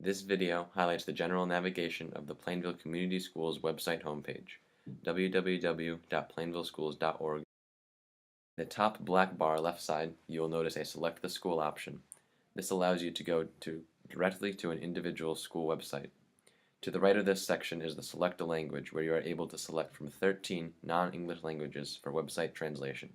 This video highlights the general navigation of the Plainville Community Schools website homepage, www.plainvilleschools.org. In the top black bar left side, you will notice a Select the School option. This allows you to go directly to an individual school website. To the right of this section is the Select a Language, where you are able to select from 13 non-English languages for website translation.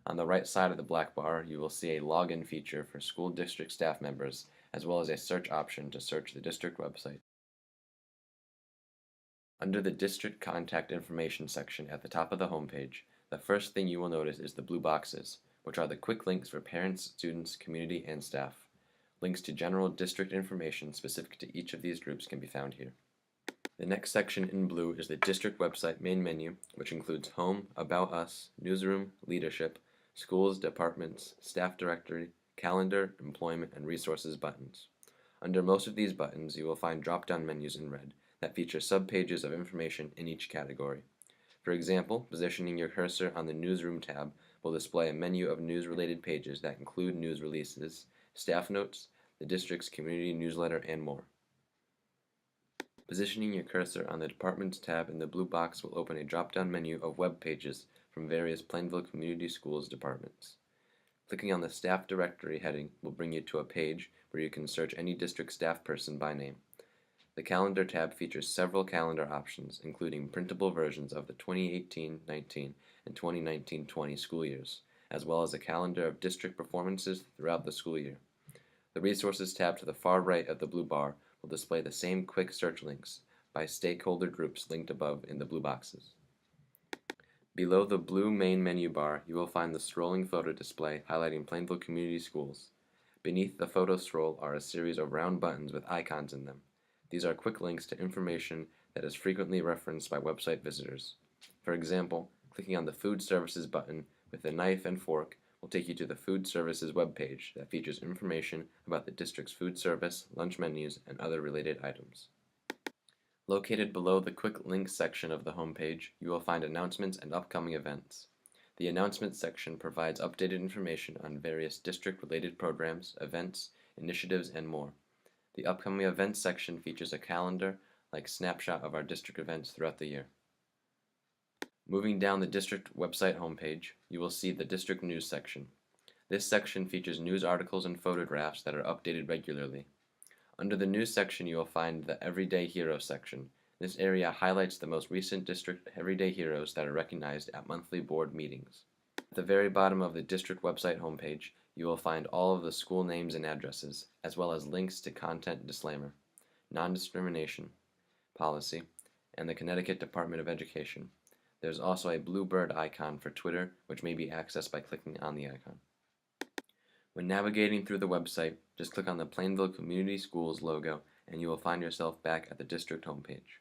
On the right side of the black bar, you will see a login feature for school district staff members, as well as a search option to search the district website. Under the District Contact Information section at the top of the homepage, the first thing you will notice is the blue boxes, which are the quick links for parents, students, community, and staff. Links to general district information specific to each of these groups can be found here. The next section in blue is the district website main menu, which includes Home, About Us, Newsroom, Leadership, Schools, Departments, Staff Directory, Calendar, Employment, and Resources buttons. Under most of these buttons, you will find drop-down menus in red that feature subpages of information in each category. For example, positioning your cursor on the Newsroom tab will display a menu of news-related pages that include news releases, staff notes, the district's community newsletter, and more. Positioning your cursor on the Departments tab in the blue box will open a drop-down menu of web pages from various Plainville Community Schools departments. Clicking on the Staff Directory heading will bring you to a page where you can search any district staff person by name. The Calendar tab features several calendar options, including printable versions of the 2018-19 and 2019-20 school years, as well as a calendar of district performances throughout the school year. The Resources tab to the far right of the blue bar will display the same quick search links by stakeholder groups linked above in the blue boxes. Below the blue main menu bar, you will find the scrolling photo display highlighting Plainville Community Schools. Beneath the photo scroll are a series of round buttons with icons in them. These are quick links to information that is frequently referenced by website visitors. For example, clicking on the Food Services button with a knife and fork will take you to the Food Services webpage that features information about the district's food service, lunch menus, and other related items. Located below the Quick Links section of the homepage, you will find announcements and upcoming events. The Announcements section provides updated information on various district-related programs, events, initiatives, and more. The Upcoming Events section features a calendar-like snapshot of our district events throughout the year. Moving down the district website homepage, you will see the District News section. This section features news articles and photographs that are updated regularly. Under the News section, you will find the Everyday Heroes section. This area highlights the most recent district everyday heroes that are recognized at monthly board meetings. At the very bottom of the district website homepage, you will find all of the school names and addresses, as well as links to content disclaimer, non-discrimination policy, and the Connecticut Department of Education. There's also a blue bird icon for Twitter, which may be accessed by clicking on the icon. When navigating through the website, just click on the Plainville Community Schools logo and you will find yourself back at the district homepage.